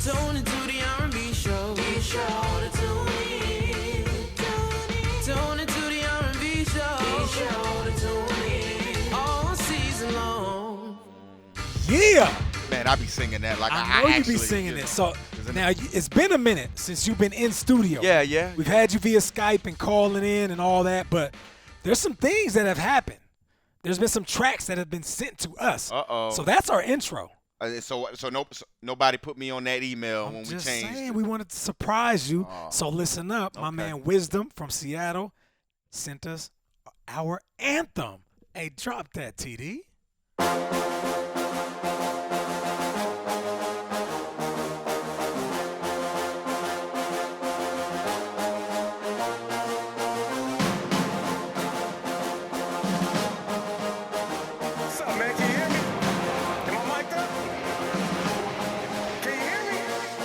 Tune into the R&B show. Be sure to tune in. Tune into the R&B show. Be sure to tune in. All season long. Yeah. Man, I be singing that like I know you actually, be singing you it. know, So now it's been a minute since you've been in studio. Yeah. We've had you via Skype and calling in and all that, but there's some things that have happened. There's been some tracks that have been sent to us. Uh-oh. So that's our intro. So nobody put me on that email I'm when we just changed. saying, we wanted to surprise you. Oh. So listen up. My man Wisdom from Seattle sent us our anthem. Hey, drop that, TD. What's up, man? Can you hear me? Am I mic'd up? Can you hear me?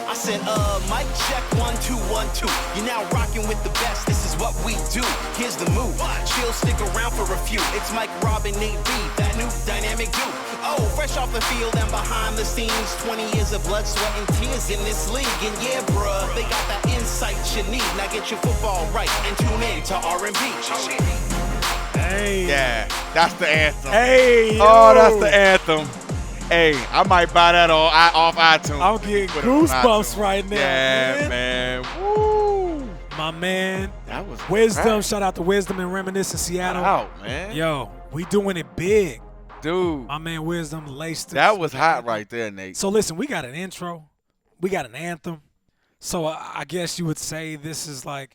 I said, mic check 1 2 1 2. You're now rocking with the best. This is what we do. Here's the move. Chill, stick around for a few. It's Mike, Robin, Nate B, that new dynamic dude. Oh, fresh off the field and behind the scenes. 20 years of blood, sweat, and tears in this league. And yeah, bruh, they got that insight you need. Now get your football right and tune in to R&B. Hey. Yeah, that's the anthem. Hey. Oh, yo. that's the anthem. Hey, I might buy that off iTunes. I'm getting Put it on goosebumps iTunes. right now. Yeah, man. Woo. My man, That was Wisdom. crack. Shout out to Wisdom and Reminisce in Seattle. Out, man. Yo, we doing it big. Dude, My man Wisdom laced us. that was hot right there, Nate. So listen, we got an intro. We got an anthem. So I guess you would say this is like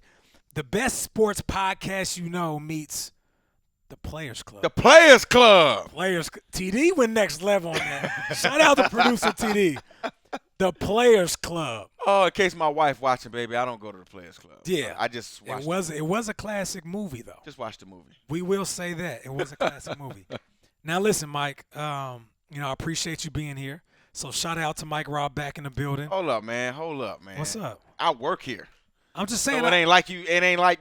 the best sports podcast you know meets the Players Club. The Players Club. TD went next level on that. Shout out to producer TD. The Players Club. Oh, in case my wife watching, baby, I don't go to the Players Club. Yeah. I just watch. It was a classic movie though. Just watch the movie. We will say that. It was a classic movie. Now listen, Mike, I appreciate you being here. So shout out to Mike Robb back in the building. Hold up, man. What's up? I work here. I'm just So saying it ain't like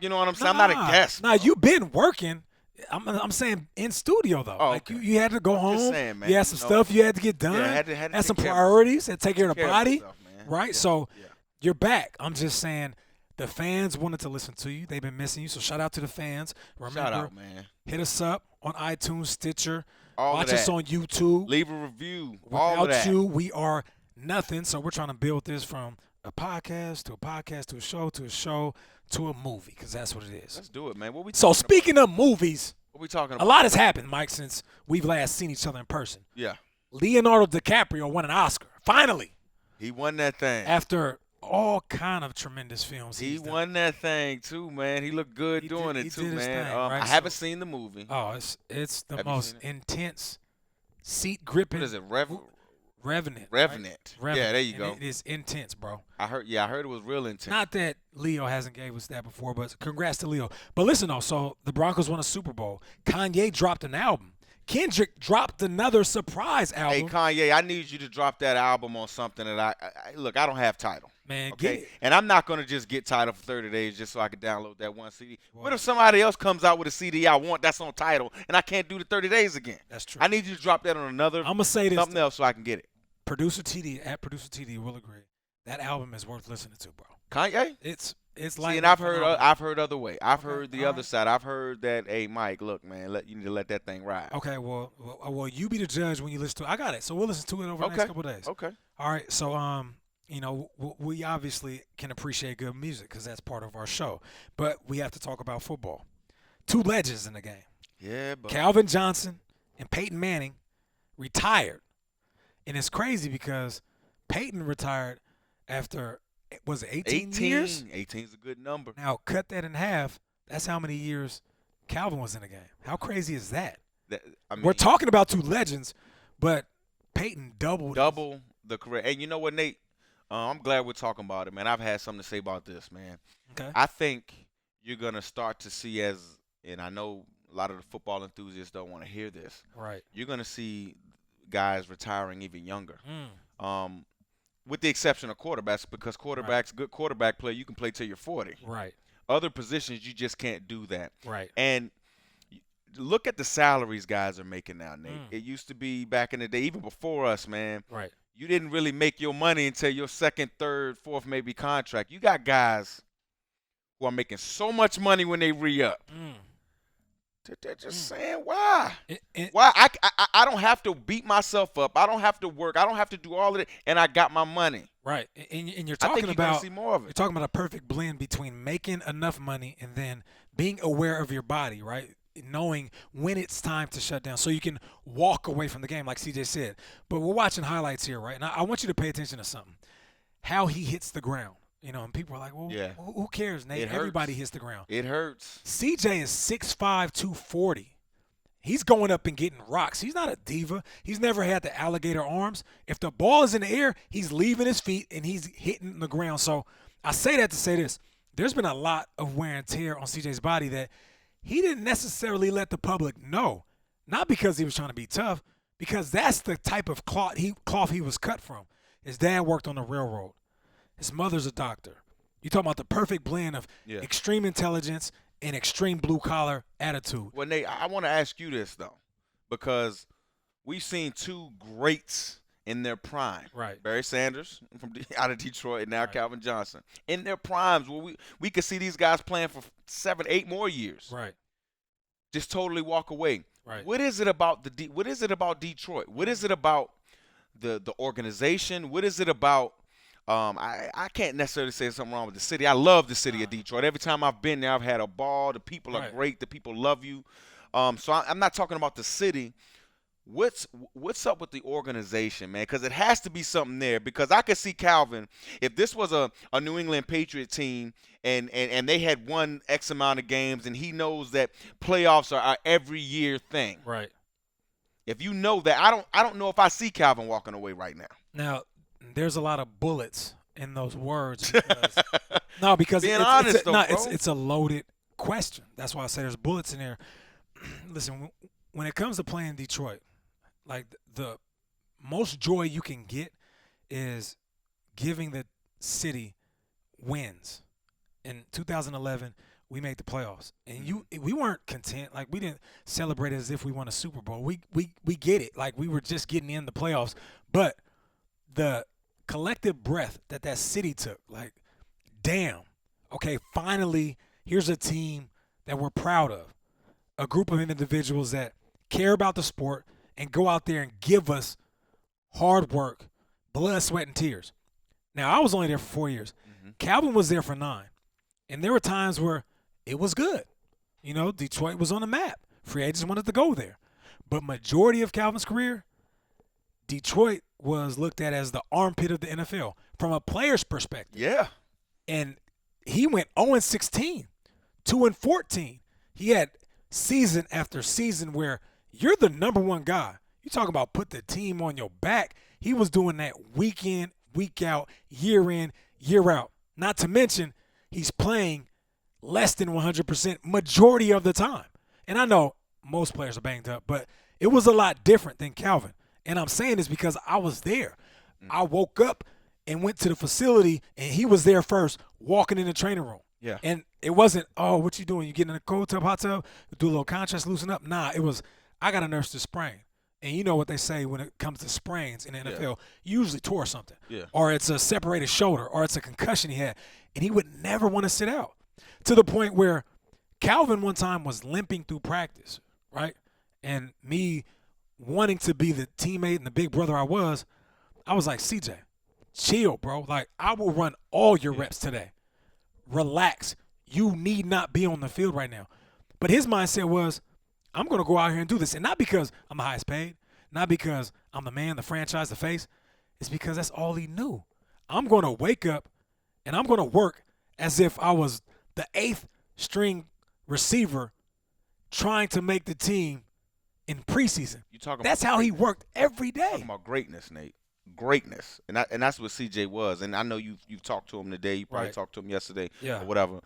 you know what I'm saying? I'm not a guest. Nah, you've been working. I'm saying in studio though. Oh, like okay. you had to go home. just saying, man, You had some stuff you had to get done. Yeah, had to had some take care of priorities. Had to take care of the Care of body. myself, man. Right? Yeah, So yeah. you're back. I'm just saying the fans wanted to listen to you. They've been missing you. So shout out to the fans. Remember, Shout out, man. hit us up on iTunes, Stitcher. All Watch of us that. on YouTube. Leave a review. All of Without that. you, we are nothing. So we're trying to build this from a podcast to a podcast to a show to a show to a movie because that's what it is. Let's do it, man. What we So talking speaking of movies, about? What we talking a about? lot has happened, Mike, since we've last seen each other in person. Yeah. Leonardo DiCaprio won an Oscar, finally, He won that thing. after all kind of tremendous films. He he's done. won that thing too, man. He looked good He doing did- it he too, did his man. thing, right? I haven't So- seen the movie. Oh, it's the Have you most seen it? intense, seat gripping. What is it? Revenant. Revenant. Right? Yeah, there you And go. It is intense, bro. I heard it was real intense. Not that Leo hasn't gave us that before, but congrats to Leo. But listen, though, so the Broncos won a Super Bowl. Kanye dropped an album. Kendrick dropped another surprise Hey album. Kanye, I need you to drop that album on something that I look. I don't have Tidal. Man, Okay, get it. and I'm not gonna just get Tidal for 30 days just so I can download that one CD. What if somebody else comes out with a CD I want that's on Tidal and I can't do the 30 days again? That's true. I need you to drop that on another I'm going to say this. something else so I can get it. Producer TD will agree. That album is worth listening to, bro. Kanye. It's See, like and I've heard other way. I've Okay, heard the all other right. side. I've heard that, hey Mike, look, man, you need to let that thing ride. Okay, well, you be the judge when you listen to it. I got it. So we'll listen to it over the next Okay. couple of days. Okay. All right. So, we obviously can appreciate good music because that's part of our show. But we have to talk about football. Two legends in the game. Yeah, but Calvin Johnson and Peyton Manning retired. And it's crazy because Peyton retired after, was it 18 years? 18 is a good number. Now, cut that in half. That's how many years Calvin was in the game. How crazy is that? I mean, We're talking about two legends, but Peyton doubled. double the career. Hey, you know what, Nate? I'm glad we're talking about it, man. I've had something to say about this, man. Okay. I think you're going to start to see and I know a lot of the football enthusiasts don't want to hear this. Right. You're going to see guys retiring even younger. Mm. With the exception of quarterbacks, because good quarterback play, you can play till you're 40. Right. Other positions, you just can't do that. Right. And look at the salaries guys are making now, Nate. Mm. It used to be back in the day, even before us, man. Right. you didn't really make your money until your second, third, fourth maybe contract. You got guys who are making so much money when they re-up. They're just saying, why? Why? I don't have to beat myself up. I don't have to work. I don't have to do all of it, and I got my money. Right. And you're I talking think you're gonna about see more of it. You're talking about a perfect blend between making enough money and then being aware of your body, right? Knowing when it's time to shut down so you can walk away from the game, like CJ said. But we're watching highlights here, right? And I want you to pay attention to something. How he hits the ground. You know, and people are like, well, Yeah. who cares, Nate? It hurts. Everybody hits the ground. It hurts. CJ is 6'5", 240. He's going up and getting rocks. He's not a diva. He's never had the alligator arms. If the ball is in the air, he's leaving his feet and he's hitting the ground. So I say that to say this. There's been a lot of wear and tear on CJ's body that he didn't necessarily let the public know. Not because he was trying to be tough, because that's the type of cloth he was cut from. His dad worked on the railroad. His mother's a doctor. You're talking about the perfect blend of extreme intelligence and extreme blue-collar attitude. Well, Nate, I want to ask you this, though, because we've seen two greats in their prime. Right. Barry Sanders out of Detroit and now Calvin Johnson. In their primes, where we could see these guys playing for 7, 8 more years. Right. Just totally walk away. Right. What is it about what is it about Detroit? What is it about the organization? What is it about I can't necessarily say something wrong with the city. I love the city of Detroit. Every time I've been there, I've had a ball. The people are great. The people love you. So I'm not talking about the city. What's up with the organization, man? Because it has to be something there. Because I could see Calvin, if this was a New England Patriot team and they had won X amount of games, and he knows that playoffs are every year thing. Right. If you know that, I don't know if I see Calvin walking away right now. Now, there's a lot of bullets in those words. Because Being honest, though, bro. it's a loaded question. That's why I say there's bullets in there. Listen, when it comes to playing Detroit, like the most joy you can get is giving the city wins. In 2011, we made the playoffs, and we weren't content. Like, we didn't celebrate as if we won a Super Bowl. We get it. Like, we were just getting in the playoffs, but the collective breath that city took, like, damn, okay, finally, here's a team that we're proud of, a group of individuals that care about the sport and go out there and give us hard work, blood, sweat, and tears. Now, I was only there for 4 years. Calvin was there for 9, and there were times where it was good. You know, Detroit was on the map. Free agents wanted to go there. But majority of Calvin's career, Detroit was looked at as the armpit of the NFL from a player's perspective. Yeah. And he went 0-16, 2-14. He had season after season where you're the number one guy. You talking about put the team on your back. He was doing that week in, week out, year in, year out. Not to mention he's playing less than 100% majority of the time. And I know most players are banged up, but it was a lot different than Calvin. And I'm saying this because I was there. I woke up and went to the facility, and he was there first, walking in the training room. Yeah. And it wasn't, oh, what you doing? You getting in a cold tub, hot tub, do a little contrast, loosen up? Nah, it was, I got to nurse the sprain. And you know what they say when it comes to sprains in the NFL, you usually tore something. Yeah. Or it's a separated shoulder, or it's a concussion he had. And he would never want to sit out, to the point where Calvin one time was limping through practice, right? And me wanting to be the teammate and the big brother I was like, CJ, chill, bro. Like, I will run all your reps today. Relax. You need not be on the field right now. But his mindset was, I'm going to go out here and do this. And not because I'm the highest paid, not because I'm the man, the franchise, the face. It's because that's all he knew. I'm going to wake up and I'm going to work as if I was the 8th string receiver trying to make the team in preseason. That's how he worked every day. Talking about greatness, Nate. Greatness. And that's what CJ was. And I know you've talked to him today. You probably talked to him yesterday or whatever.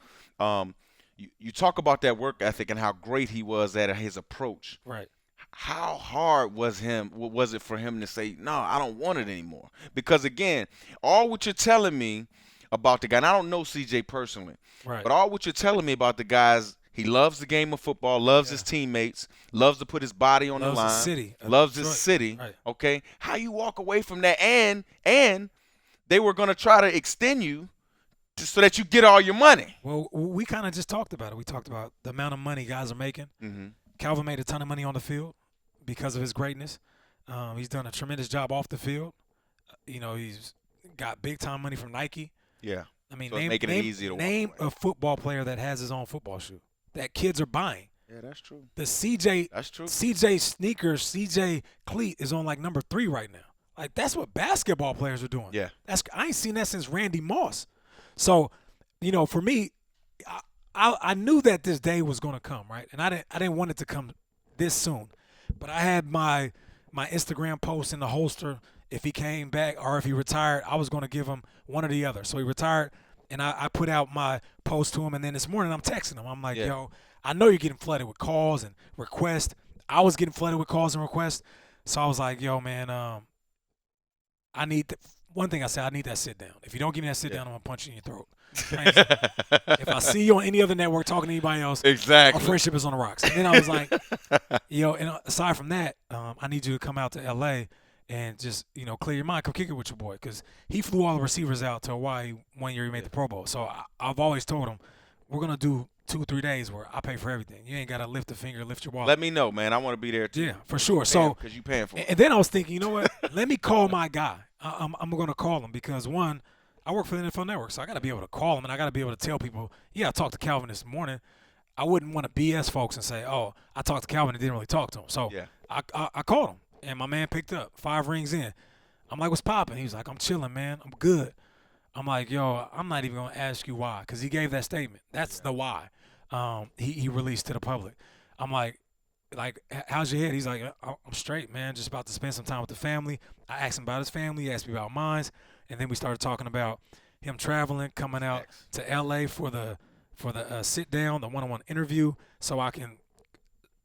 You talk about that work ethic and how great he was at his approach. Right. How hard was it for him to say, no, I don't want it anymore? Because, again, all what you're telling me about the guy, and I don't know CJ personally, but all what you're telling me about the guys He loves the game of football, loves his teammates, loves to put his body on Loves the the line, city of loves his Detroit. city. Right. Okay, how you walk away from that, and they were gonna try to extend you so that you get all your money. Well, we kind of just talked about it. We talked about the amount of money guys are making. Mm-hmm. Calvin made a ton of money on the field because of his greatness. He's done a tremendous job off the field. He's got big time money from Nike. Yeah. I mean, So it's making it easy to walk name away. a football player that has his own football shoe that kids are buying. Yeah, that's true. The CJ That's true. CJ sneakers, CJ cleat is on like number 3 right now. Like that's what basketball players are doing. Yeah. I ain't seen that since Randy Moss. So, for me, I knew that this day was going to come, right? And I didn't want it to come this soon. But I had my Instagram post in the holster. If he came back or if he retired, I was going to give him one or the other. So he retired, and I put out my post to him. And then this morning I'm texting him. I'm like, Yeah. yo, I know you're getting flooded with calls and requests. I was getting flooded with calls and requests. So I was like, yo, man, I need one thing I said, I need that sit down. If you don't give me that sit down, I'm going to punch you in your throat. If I see you on any other network talking to anybody else, Exactly. our friendship is on the rocks. And then I was like, and aside from that, I need you to come out to L.A. and just, clear your mind. Come kick it with your boy. Because he flew all the receivers out to Hawaii one year he made the Pro Bowl. So I've always told him, we're going to do 2 or 3 days where I pay for everything. You ain't got to lift a finger, lift your wallet. Let me know, man. I want to be there too. Yeah, for sure. So, because you paying for it. and then I was thinking, you know what? Let me call my guy. I'm going to call him because, one, I work for the NFL Network, so I got to be able to call him and I got to be able to tell people, yeah, I talked to Calvin this morning. I wouldn't want to BS folks and say, oh, I talked to Calvin and didn't really talk to him. So Yeah. I called him, and my man picked up 5 rings in. I'm like, what's popping? He was like, I'm chilling, man. I'm good. I'm like, yo, I'm not even going to ask you why because he gave that statement. That's the why he released to the public. I'm like, how's your head? He's like, I'm straight, man. Just about to spend some time with the family. I asked him about his family. He asked me about mine. And then we started talking about him traveling, coming out to L.A. for the sit down, the one-on-one interview, so I can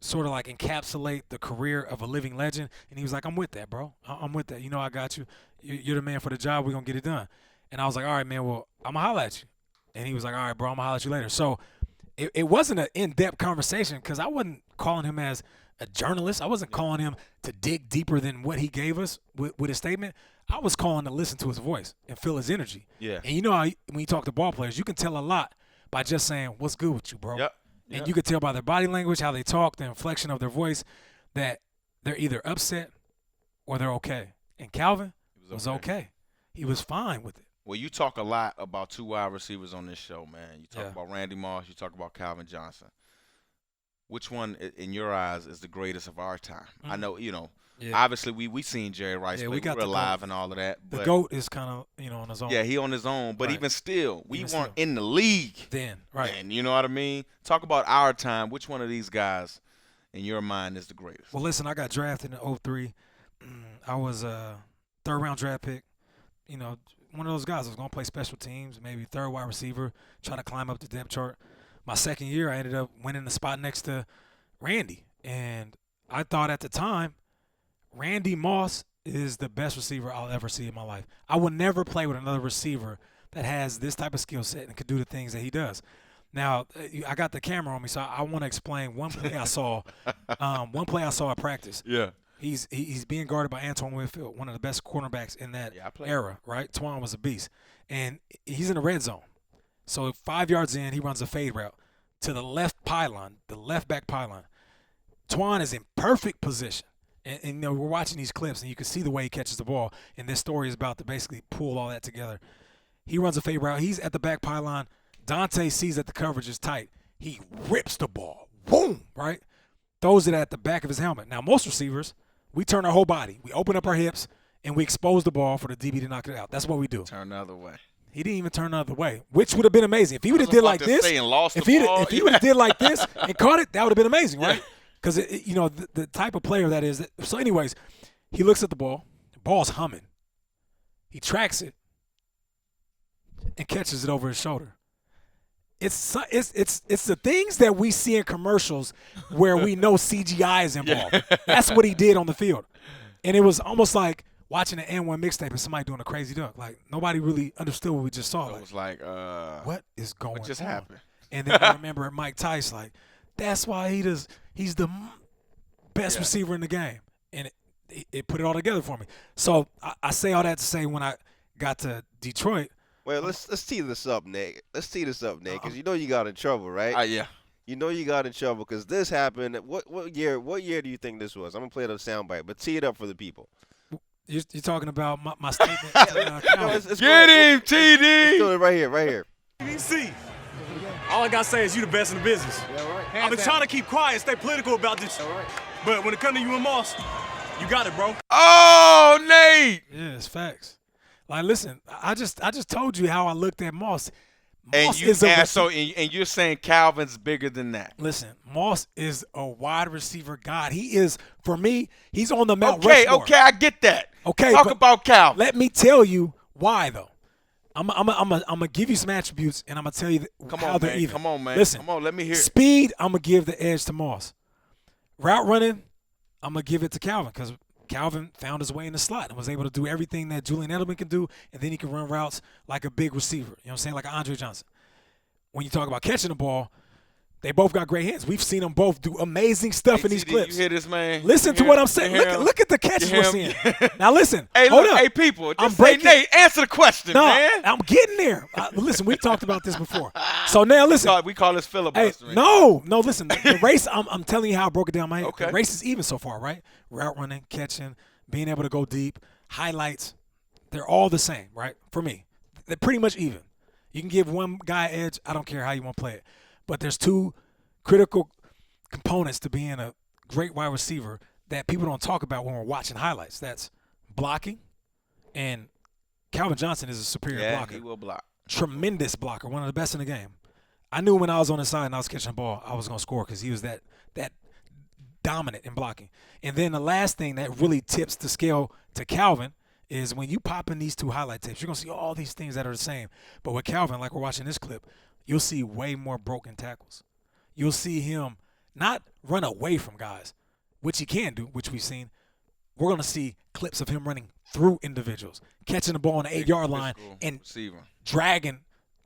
sort of like encapsulate the career of a living legend. And he was like, I'm with that, bro. I'm with that. I got you. You're the man for the job. We're going to get it done. And I was like, all right, man, well, I'm going to holler at you. And he was like, all right, bro, I'm going to holler at you later. So it wasn't an in-depth conversation because I wasn't calling him as a journalist. I wasn't calling him to dig deeper than what he gave us with his statement. I was calling to listen to his voice and feel his energy. Yeah. And how when you talk to ball players, you can tell a lot by just saying, what's good with you, bro? Yep. And you can tell by their body language, how they talk, the inflection of their voice, that they're either upset or they're okay. And Calvin was okay. He was fine with it. Well, you talk a lot about 2 wide receivers on this show, man. You talk Yeah. about Randy Moss. You talk about Calvin Johnson. Which one, in your eyes, is the greatest of our time? I know, Yeah. obviously we seen Jerry Rice Yeah, play. we got We were the alive GOAT. and all of that. The But GOAT is kind of, on his own. yeah, he on his own. But Right. even still, we Even weren't still. in the league. Then, right. And you know what I mean? Talk about our time. Which one of these guys, in your mind, is the greatest? Well, listen, I got drafted in 2003. I was a 3rd-round draft pick. One of those guys that was going to play special teams, maybe 3rd wide receiver, try to climb up the depth chart. My 2nd year, I ended up winning the spot next to Randy. And I thought at the time, Randy Moss is the best receiver I'll ever see in my life. I will never play with another receiver that has this type of skill set and can do the things that he does. Now, I got the camera on me, so I want to explain one play I saw. One play I saw at practice. Yeah. He's being guarded by Antoine Winfield, one of the best cornerbacks in that era, right? Twan was a beast. And he's in the red zone. So 5 yards in, he runs a fade route to the left pylon, the left back pylon. Twan is in perfect position. And we're watching these clips, and you can see the way he catches the ball. And this story is about to basically pull all that together. He runs a fade route. He's at the back pylon. Dante sees that the coverage is tight. He rips the ball. Boom, right? Throws it at the back of his helmet. Now, most receivers, we turn our whole body. We open up our hips, and we expose the ball for the DB to knock it out. That's what we do. Turn the other way. He didn't even turn the other way, which would have been amazing. If he would have did like this, if he would have did like this and caught it, that would have been amazing, right? Because, the type of player that is. So, anyways, he looks at the ball. The ball's humming. He tracks it and catches it over his shoulder. It's the things that we see in commercials where we know CGI is involved. That's what he did on the field. And it was almost like watching an N1 mixtape and somebody doing a crazy dunk. Like, nobody really understood what we just saw. It was like, what is going on? what just happened? And then I remember Mike Tice, like, that's why he's the best receiver in the game. And it put it all together for me. So I say all that to say when I got to Detroit. Well, let's tee this up, Nick. Let's tee this up, Nick, because you know you got in trouble, right? Yeah. You know you got in trouble because this happened. What year? What year do you think this was? I'm gonna play the soundbite, but tee it up for the people. You're talking about my statement. No, Calvin. Get him, Let's TD. do it right here. BBC. All I gotta say is you the best in the business. I've been trying to keep quiet and stay political about this. But when it comes to you and Moss, you got it, bro. Oh, Nate. Yeah, it's facts. Like, listen, I just told you how I looked at Moss. And Moss is a and you're saying Calvin's bigger than that. Listen, Moss is a wide receiver god. He is, for me, he's on the Mount Rushmore. Okay, I get that. Okay, talk but about Calvin. Let me tell you why, though. I'm gonna give you some attributes, and I'm gonna tell you how they're even. Come on, man. Listen, Come on, let me hear it. Speed, I'm gonna give the edge to Moss. Route running, I'm gonna give it to Calvin because Calvin found his way in the slot and was able to do everything that Julian Edelman can do, and then he can run routes like a big receiver. You know what I'm saying? Like Andre Johnson. When you talk about catching the ball, they both got great hands. We've seen them both do amazing stuff in these clips. You hear this, man? Listen to what I'm saying. Look at the catches we're seeing. Now listen. Hey, hold look, up. hey, people. I'm Just say, breaking. Nate, answer the question, No, man. I'm getting there. Listen, we talked about this before. So now listen. We call this Hey, filibustering. no, listen. The race, I'm telling you how I broke it down in my head. Okay. The race is even so far, right? Route running, catching, being able to go deep, highlights, they're all the same, right? For me, they're pretty much even. You can give one guy edge. I don't care how you want to play it. But there's two critical components to being a great wide receiver that people don't talk about when we're watching highlights. That's blocking, and Calvin Johnson is a superior blocker. He will block. Tremendous blocker, one of the best in the game. I knew when I was on his side and I was catching the ball, I was going to score because he was that dominant in blocking. And then the last thing that really tips the scale to Calvin is when you pop in these two highlight tapes, you're going to see all these things that are the same. But with Calvin, like we're watching this clip, you'll see way more broken tackles. You'll see him not run away from guys, which he can do, which we've seen. We're going to see clips of him running through individuals, catching the ball on the 8-yard line and dragging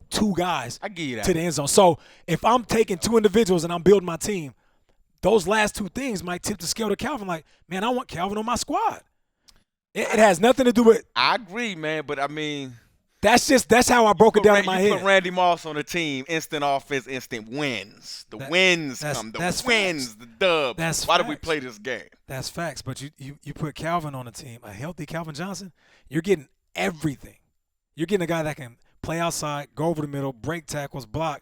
two guys I give you that. to the end zone. So if I'm taking two individuals and I'm building my team, those last two things might tip the scale to Calvin. Like, man, I want Calvin on my squad. It has nothing to do with – I agree, man, but I mean – that's how I broke it down in my you head. put Randy Moss on the team, instant offense, instant wins. The wins come. The wins, facts. the dub. That's Why do we facts. play this game? That's facts. But you put Calvin on the team, a healthy Calvin Johnson, you're getting everything. You're getting a guy that can play outside, go over the middle, break tackles, block.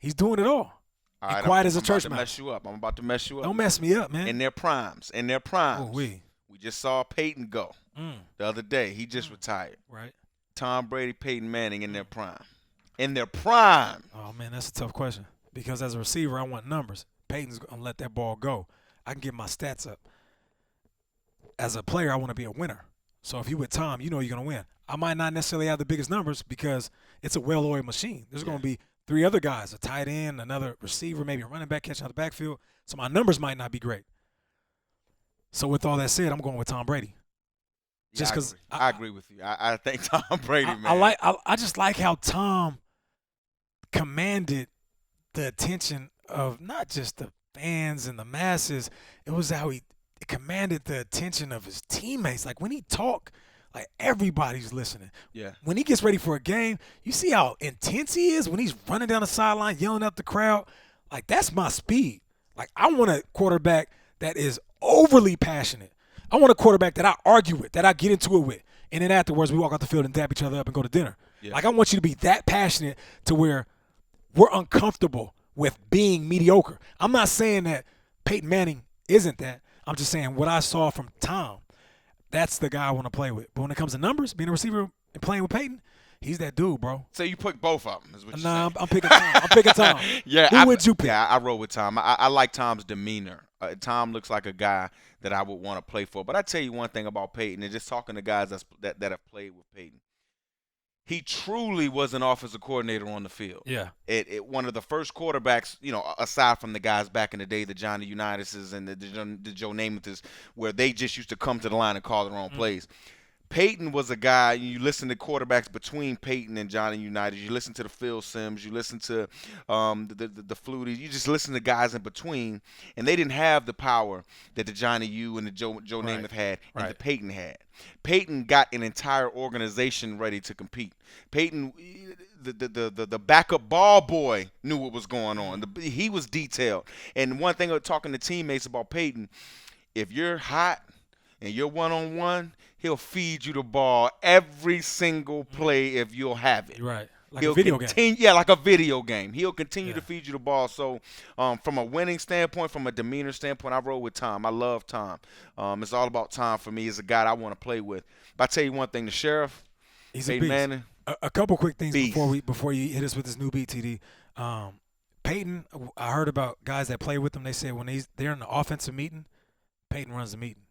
He's doing it all. And quiet as a church mouse. I'm about to mess you up. Don't mess me up, man. In their primes. We just saw Peyton go the other day. He just retired. Right. Tom Brady, Peyton Manning in their prime. In their prime. Oh, man, that's a tough question. Because as a receiver, I want numbers. Peyton's going to let that ball go. I can get my stats up. As a player, I want to be a winner. So if you with Tom, you know you're going to win. I might not necessarily have the biggest numbers because it's a well-oiled machine. There's going to be three other guys, a tight end, another receiver, maybe a running back catching out the backfield. So my numbers might not be great. So with all that said, I'm going with Tom Brady. Just because I agree with you. I think Tom Brady, man. I just like how Tom commanded the attention of not just the fans and the masses. It was how he commanded the attention of his teammates. Like when he talk, like everybody's listening. Yeah. When he gets ready for a game, you see how intense he is when he's running down the sideline, yelling at the crowd. Like that's my speed. Like I want a quarterback that is overly passionate. I want a quarterback that I argue with, that I get into it with. And then afterwards, we walk out the field and dap each other up and go to dinner. Yeah. Like, I want you to be that passionate to where we're uncomfortable with being mediocre. I'm not saying that Peyton Manning isn't that. I'm just saying what I saw from Tom, that's the guy I want to play with. But when it comes to numbers, being a receiver and playing with Peyton, he's that dude, bro. So you pick both of them is what you're saying. I'm picking Tom. I'm picking Tom. Yeah, Who would you pick? Yeah, I roll with Tom. I like Tom's demeanor. Tom looks like a guy that I would want to play for. But I tell you one thing about Peyton, and just talking to guys that have played with Peyton, he truly was an offensive coordinator on the field. Yeah. One of the first quarterbacks, aside from the guys back in the day, the Johnny Unitas and the Joe Namaths, where they just used to come to the line and call their own plays. Peyton was a guy. You listen to quarterbacks between Peyton and Johnny Unitas. You listen to the Phil Simms. You listen to the Fluties. You just listen to guys in between, and they didn't have the power that the Johnny U and the Joe Namath had and the Peyton had. Peyton got an entire organization ready to compete. Peyton, the backup ball boy, knew what was going on. He was detailed. And one thing, talking to teammates about Peyton, if you're hot and you're one-on-one, he'll feed you the ball every single play if you'll have it. Right. Like He'll a video game. Yeah, like a video game. He'll continue to feed you the ball. So from a winning standpoint, from a demeanor standpoint, I roll with Tom. I love Tom. It's all about Tom for me. He's a guy I want to play with. But I tell you one thing, the Sheriff, He's Peyton a beast. Manning. A couple quick things Beast. before you hit us with this new BTD. Peyton, I heard about guys that play with him. They say when they're in the offensive meeting, Peyton runs the meeting.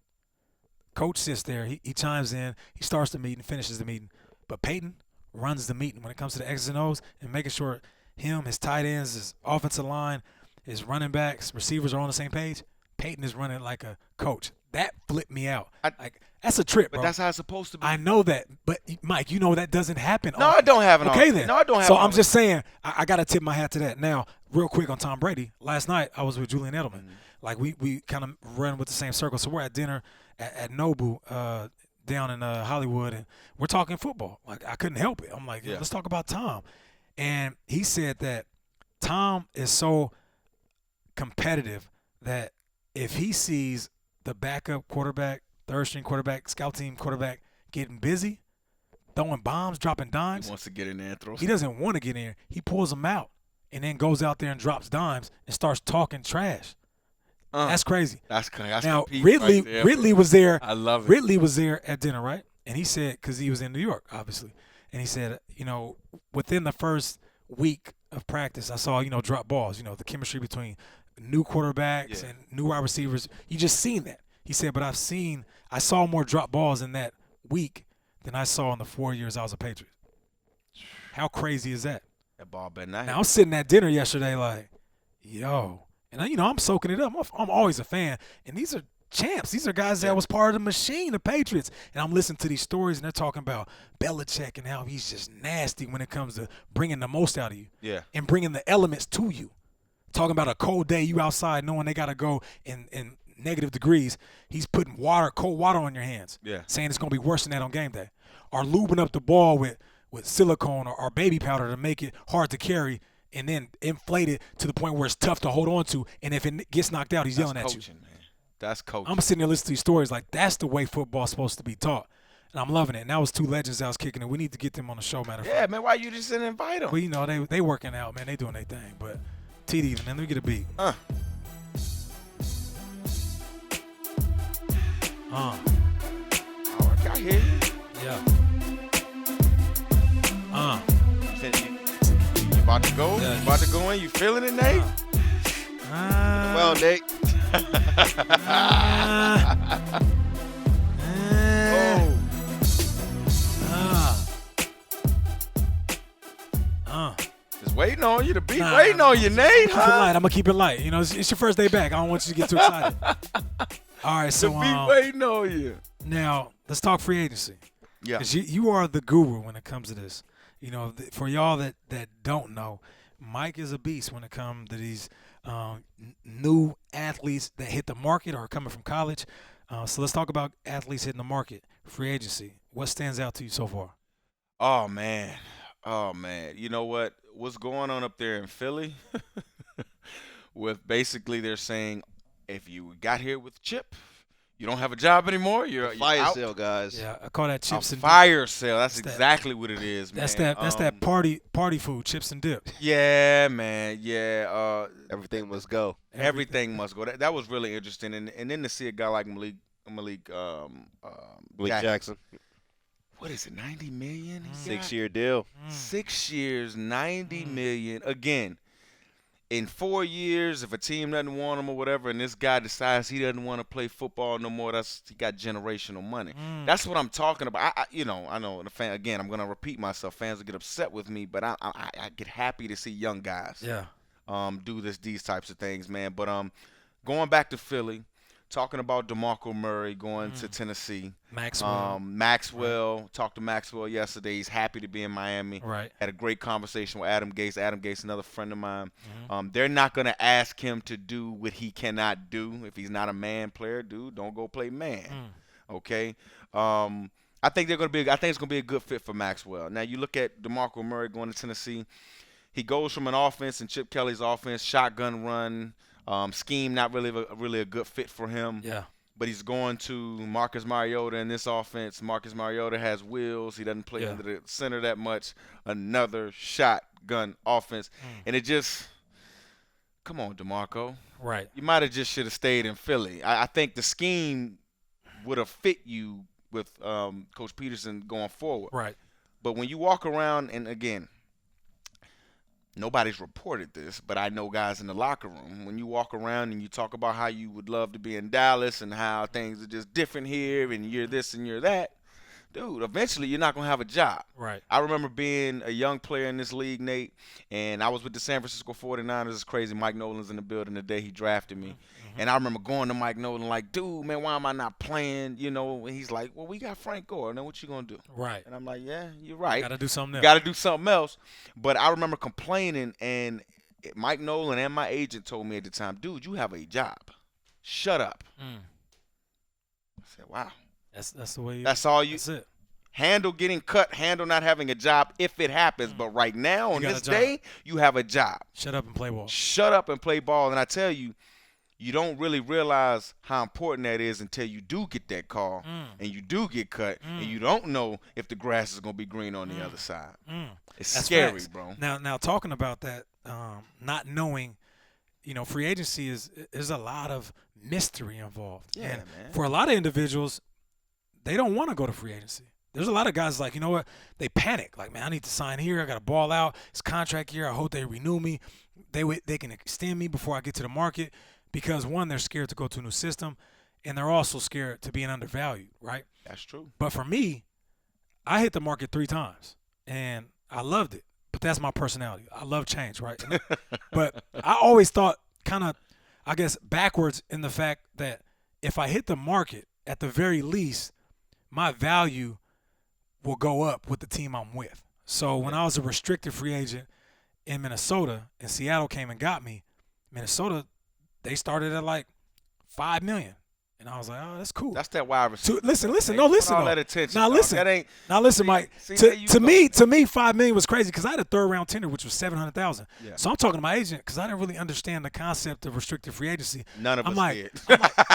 Coach sits there. He chimes in. He starts the meeting, finishes the meeting. But Peyton runs the meeting when it comes to the X's and O's and making sure him, his tight ends, his offensive line, his running backs, receivers are on the same page. Peyton is running like a coach. That flipped me out. That's a trip, But bro. that's how it's supposed to be. I know that, but Mike, you know that doesn't happen. No, often. it don't happen Okay, often. then. No, it don't happen So I'm often. just saying, I got to tip my hat to that. Now, real quick on Tom Brady. Last night, I was with Julian Edelman. Like, we kind of run with the same circle. So we're at dinner at Nobu down in Hollywood, and we're talking football. Like, I couldn't help it. I'm like, let's talk about Tom. And he said that Tom is so competitive that if he sees the backup quarterback, third-string quarterback, scout team quarterback getting busy, throwing bombs, dropping dimes, He wants to get in there and throw. he doesn't want to get in there. He pulls them out and then goes out there and drops dimes and starts talking trash. That's crazy. That's Now, compete Ridley, right there. Ridley was there. I love it. Ridley was there at dinner, right? And he said, because he was in New York, obviously, and he said, within the first week of practice, I saw, drop balls, the chemistry between new quarterbacks and new wide receivers. You just seen that. He said, but I saw more drop balls in that week than I saw in the 4 years I was a Patriot. How crazy is that? That ball better not. Now, I'm sitting at dinner yesterday like, yo. And, I'm soaking it up. I'm always a fan. And these are champs. These are guys that was part of the machine, the Patriots. And I'm listening to these stories, and they're talking about Belichick and how he's just nasty when it comes to bringing the most out of you. Yeah. And bringing the elements to you. Talking about a cold day, you outside knowing they got to go in negative degrees. He's putting cold water on your hands. Yeah. Saying it's going to be worse than that on game day. Or lubing up the ball with silicone or baby powder to make it hard to carry and then inflate it to the point where it's tough to hold on to. And if it gets knocked out, he's yelling at you. Man. That's coaching. I'm sitting there listening to these stories like that's the way football's supposed to be taught. And I'm loving it. And that was two legends I was kicking it. We need to get them on the show, matter of fact. Yeah, man, why you just didn't invite them? Well, they working out, man. They doing their thing. But TD, man, let me get a beat. All right, I hear you. Yeah. You about to go? Yeah. You about to go in? You feeling it, Nate? Well, Nate. Just waiting on you. The beat waiting on you, Nate. Keep it light. I'm gonna keep it light. It's your first day back. I don't want you to get too excited. All right, The so beat waiting on you. now let's talk free agency. Yeah. 'Cause you are the guru when it comes to this. For y'all that don't know, Mike is a beast when it comes to these new athletes that hit the market or are coming from college. So let's talk about athletes hitting the market, free agency. What stands out to you so far? Oh, man. You know what? What's going on up there in Philly with basically they're saying if you got here with Chip, you don't have a job anymore. You're Fire out. sale, guys. Yeah, I call that chips A and fire sale. That's That's that- exactly what it is, man. That's that party food, chips and dip. Yeah, man. Yeah. Everything must go. Everything must go. That was really interesting, and then to see a guy like Malik Jackson. What is it? 90 million. He got? 6-year deal. 6 years, 90 million. Again, in 4 years, if a team doesn't want him or whatever, and this guy decides he doesn't want to play football no more, he got generational money. That's what I'm talking about. I know the fan. Again, I'm gonna repeat myself. Fans will get upset with me, but I get happy to see young guys. Yeah. Do these types of things, man. But going back to Philly, talking about DeMarco Murray going to Tennessee. Maxwell. Maxwell. Talked to Maxwell yesterday. He's happy to be in Miami. Right. Had a great conversation with Adam Gase. Adam Gase, another friend of mine. They're not going to ask him to do what he cannot do. If he's not a man player, dude, don't go play man. Okay. I think they're going to be. I think it's going to be a good fit for Maxwell. Now you look at DeMarco Murray going to Tennessee. He goes from an offense in Chip Kelly's offense, shotgun run, scheme, not really a good fit for him. Yeah. But he's going to Marcus Mariota in this offense. Marcus Mariota has wheels. He doesn't play under the center that much. Another shotgun offense, and it just. Come on, DeMarco. Right. You might have just should have stayed in Philly. I think the scheme would have fit you with Coach Peterson going forward. Right. But when you walk around, and again, nobody's reported this, but I know guys in the locker room, when you walk around and you talk about how you would love to be in Dallas and how things are just different here and you're this and you're that, dude, eventually you're not going to have a job. Right. I remember being a young player in this league, Nate, and I was with the San Francisco 49ers. It's crazy. Mike Nolan's in the building the day he drafted me. And I remember going to Mike Nolan like, dude, man, why am I not playing? You know, and he's like, well, we got Frank Gore. Now what you going to do? Right. And I'm like, yeah, you're right. Got to do something else. Got to do something else. But I remember complaining, and Mike Nolan and my agent told me at the time, dude, you have a job. Shut up. I said, wow. That's the way. That's all you. That's it. Handle getting cut, handle not having a job if it happens. But right now, on this day, you have a job. Shut up and play ball. Shut up and play ball. And I tell you, you don't really realize how important that is until you do get that call and you do get cut and you don't know if the grass is going to be green on the other side. It's That's scary, facts. bro. Now talking about that, not knowing, free agency is a lot of mystery involved. Yeah, and man. For a lot of individuals, they don't want to go to free agency. There's a lot of guys like, you know what, they panic. Like, man, I need to sign here. I got to ball out. It's contract year. I hope they renew me. They can extend me before I get to the market because, one, they're scared to go to a new system, and they're also scared to being undervalued, right? That's true. But for me, I hit the market 3 times, and I loved it. But that's my personality. I love change, right? But I always thought kind of, I guess, backwards in the fact that if I hit the market, at the very least, my value will go up with the team I'm with. So when I was a restricted free agent in Minnesota and Seattle came and got me, Minnesota, they started at like $5 million. And I was like, oh, that's cool. That's that wide receiver. Listen. Hey, No, listen. all Though. that attention. Now dog. listen. That ain't. Now listen, Mike. See, To me, $5 million was crazy because I had a 3rd round tender, which was $700,000. Yeah. So I'm talking to my agent because I didn't really understand the concept of restricted free agency. None of us did.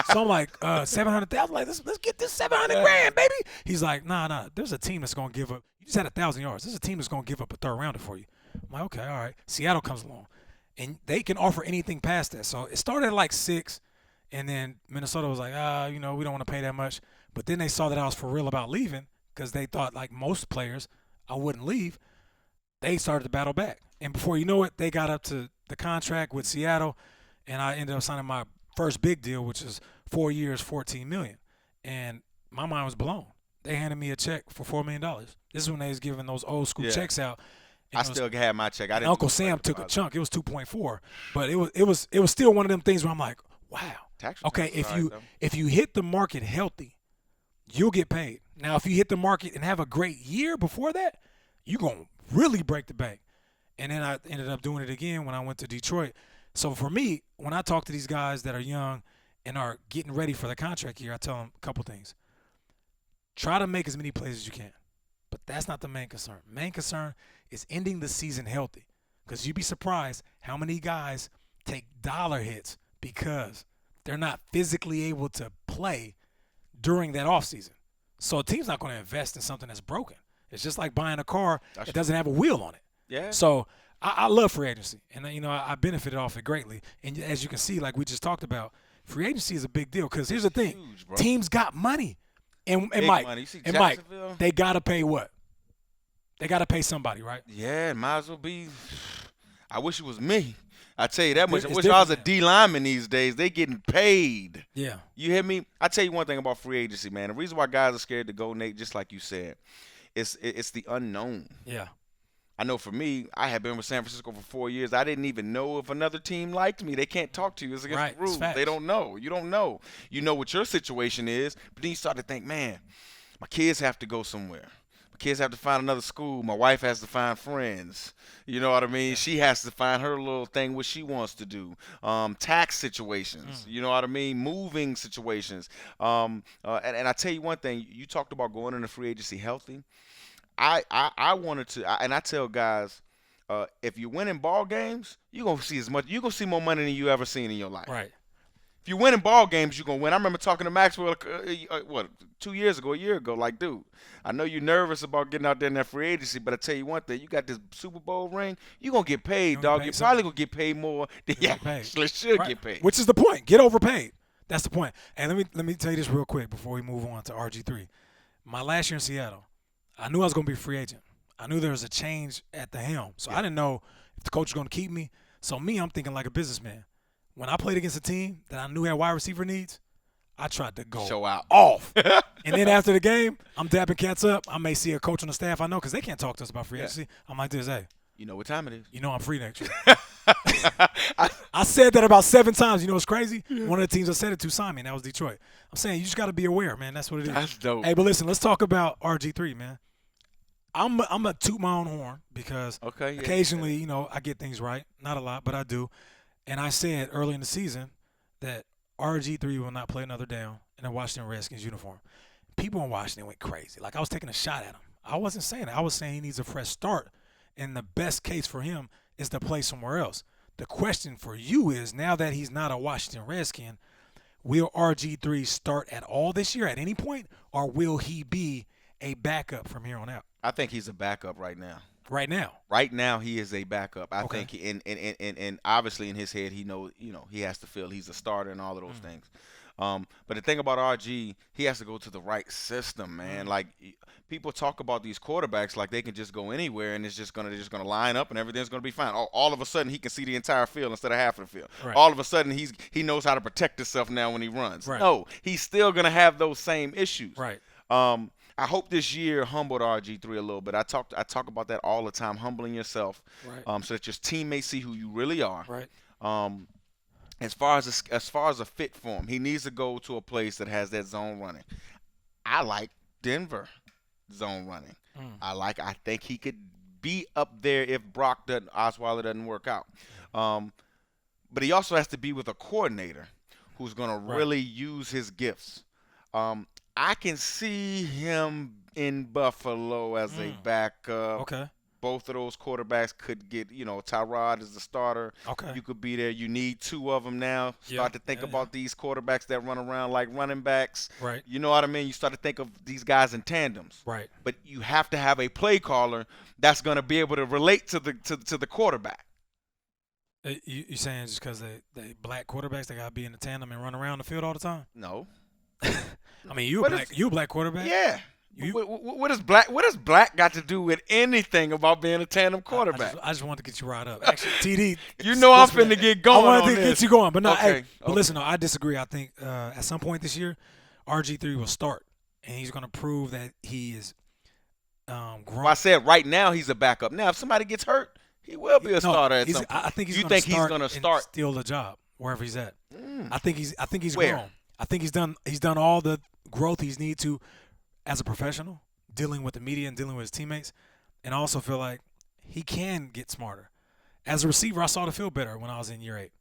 So I'm like, $700,000. Like, let's get this $700,000, baby. He's like, nah. There's a team that's gonna give up. You just had 1,000 yards. There's a team that's gonna give up a 3rd rounder for you. I'm like, okay, all right. Seattle comes along, and they can offer anything past that. So it started at like 6. And then Minnesota was like, we don't want to pay that much. But then they saw that I was for real about leaving because they thought, like most players, I wouldn't leave. They started to battle back. And before you know it, they got up to the contract with Seattle, and I ended up signing my first big deal, which is 4 years, $14 million. And my mind was blown. They handed me a check for $4 million. This is when they was giving those old school checks out. I still had my check. I didn't. Uncle Sam took a chunk. It was 2.4, but it was still one of them things where I'm like, wow. Okay, if you hit the market healthy, you'll get paid. Now, if you hit the market and have a great year before that, you're going to really break the bank. And then I ended up doing it again when I went to Detroit. So for me, when I talk to these guys that are young and are getting ready for the contract year, I tell them a couple things. Try to make as many plays as you can. But that's not the main concern. Main concern is ending the season healthy. Because you'd be surprised how many guys take dollar hits because they're not physically able to play during that offseason. So a team's not going to invest in something that's broken. It's just like buying a car that doesn't have a wheel on it. Yeah. So I love free agency, and I benefited off it greatly. And as you can see, like we just talked about, free agency is a big deal because here's the thing: huge, bro. Teams got money, and Big Mike, money. You see and Mike, Jacksonville? they got to pay what? They got to pay somebody, right? Yeah, it might as well be. I wish it was me. I tell you that much. I It's wish I was a different D lineman these days. They getting paid. Yeah. You hear me? I tell you one thing about free agency, man. The reason why guys are scared to go, Nate, just like you said, it's the unknown. Yeah. I know for me, I had been with San Francisco for 4 years. I didn't even know if another team liked me. They can't talk to you. It's against Right, the rules. it's facts. They don't know. You don't know. You know what your situation is, but then you start to think, man, my kids have to go somewhere. My kids have to find another school. My wife has to find friends. You know what I mean? She has to find her little thing what she wants to do. Tax situations. You know what I mean? Moving situations. And I tell you one thing. You talked about going into free agency healthy. I wanted to, and I tell guys, if you're winning ball games, you're gonna see you're gonna see more money than you ever seen in your life. Right. If you're winning ball games, you're gonna win. I remember talking to Maxwell, a year ago, like, dude, I know you're nervous about getting out there in that free agency, but I tell you one thing, you got this Super Bowl ring, you're gonna get paid, dog. You're probably gonna get paid more than you actually should get paid. Which is the point. Get overpaid. That's the point. And let me tell you this real quick before we move on to RG3. My last year in Seattle, I knew I was going to be a free agent. I knew there was a change at the helm. So I didn't know if the coach was going to keep me. So I'm thinking like a businessman. When I played against a team that I knew had wide receiver needs, I tried to go Show out. off. And then after the game, I'm dapping cats up. I may see a coach on the staff I know because they can't talk to us about free agency. I'm like this, hey. You know what time it is. You know I'm free next year. I said that about 7 times. You know what's crazy? One of the teams I said it to signed me, and that was Detroit. I'm saying you just got to be aware, man. That's what it is. That's dope. Hey, but listen, let's talk about RG3, man. I'm a toot my own horn because occasionally, you know, I get things right. Not a lot, but I do. And I said early in the season that RG3 will not play another down in a Washington Redskins uniform. People in Washington went crazy. Like, I was taking a shot at him. I wasn't saying that. I was saying he needs a fresh start. And the best case for him is to play somewhere else. The question for you is, now that he's not a Washington Redskin, will RG3 start at all this year at any point, or will he be a backup from here on out? I think he's a backup right now. Right now. Right now, he is a backup. I think, and obviously in his head, he knows, you know, he has to feel he's a starter and all of those things. But the thing about RG, he has to go to the right system, man. Like, people talk about these quarterbacks like they can just go anywhere and it's just gonna line up and everything's gonna be fine. All of a sudden, he can see the entire field instead of half of the field. Right. All of a sudden, he knows how to protect himself now when he runs. Right. No, he's still gonna have those same issues. Right. I hope this year humbled RG3 a little bit. I talk about that all the time, humbling yourself, Right. so that your teammates see who you really are. Right. As far as a fit for him, he needs to go to a place that has that zone running. I like Denver zone running. I think he could be up there if Osweiler doesn't work out. But he also has to be with a coordinator who's going to really use his gifts. I can see him in Buffalo as a backup. Okay. Both of those quarterbacks could get, you know, Tyrod is the starter. Okay. You could be there. You need 2 of them now. Start to think about these quarterbacks that run around like running backs. Right. You know what I mean? You start to think of these guys in tandems. Right. But you have to have a play caller that's going to be able to relate to the quarterback. You saying just because they black quarterbacks, they got to be in the tandem and run around the field all the time? No. I mean, you a black quarterback. Yeah. What does black got to do with anything about being a tandem quarterback? I just wanted to get you right up. Actually, TD. You know I'm finna get going. I wanted on to this. get you going, but no. Okay, Hey, but listen, no, I disagree. I think at some point this year, RG3 will start, and he's going to prove that he is grown. Well, I said right now he's a backup. Now, if somebody gets hurt, he will be a starter at some point. I think he's you gonna think he's going to start? Steal the job wherever he's at. I think he's Where? grown. I think he's done all the growth he's need to as a professional, dealing with the media and dealing with his teammates, and I also feel like he can get smarter. As a receiver, I saw the field better when I was in year 8.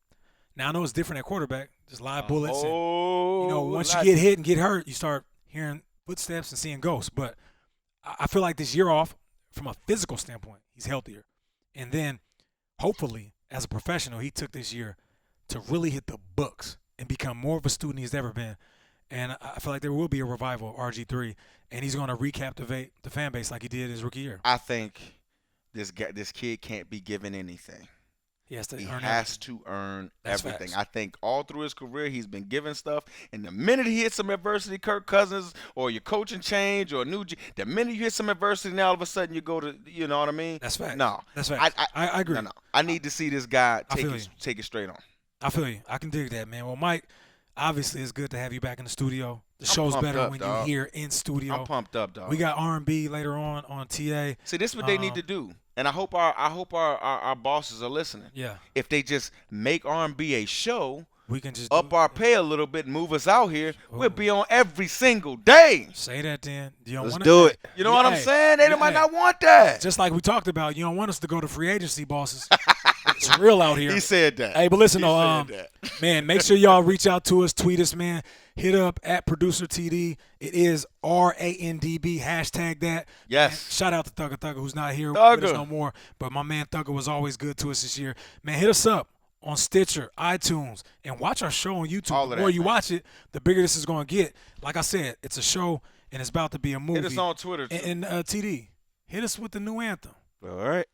Now, I know it's different at quarterback, just live bullets. And, once you get hit and get hurt, you start hearing footsteps and seeing ghosts. But I feel like this year off, from a physical standpoint, he's healthier. And then, hopefully, as a professional, he took this year to really hit the books and become more of a student he's ever been. And I feel like there will be a revival of RG3, and he's going to recaptivate the fan base like he did his rookie year. I think this kid can't be given anything. He has to earn That's everything. facts. I think all through his career he's been given stuff, and the minute he hits some adversity, Kirk Cousins or your coaching change or the minute you hit some adversity, now all of a sudden you go to, you know what I mean? That's facts. No, That's facts. I agree. No. I need to see this guy I feel take it straight on. I feel you. I can dig that, man. Well, Mike, obviously it's good to have you back in the studio. The show's pumped better up, when dog. you're here in studio. I'm pumped up, dog. We got R&B later on TA. See, this is what they need to do. And I hope our bosses are listening. Yeah. If they just make R&B a show, We can just up our pay a little bit and move us out here, we'll be on every single day. Say that then. You don't Let's wanna, do it. You know what I'm Hey, saying? They might hey. not want that. Just like we talked about, you don't want us to go to free agency, bosses. It's real out here. He said that. Hey, but listen, He though, said that. man, make sure y'all reach out to us, tweet us, man. Hit up at producer TD. It is RANDB. Hashtag that. Yes. Man, shout out to Thugger, who's not here with us Thugger. no more. But my man Thugger was always good to us this year. Man, hit us up on Stitcher, iTunes, and watch our show on YouTube. All The of more that, you man. watch it, the bigger this is going to get. Like I said, it's a show, and it's about to be a movie. Hit us on Twitter, too. And TD, hit us with the new anthem. All right.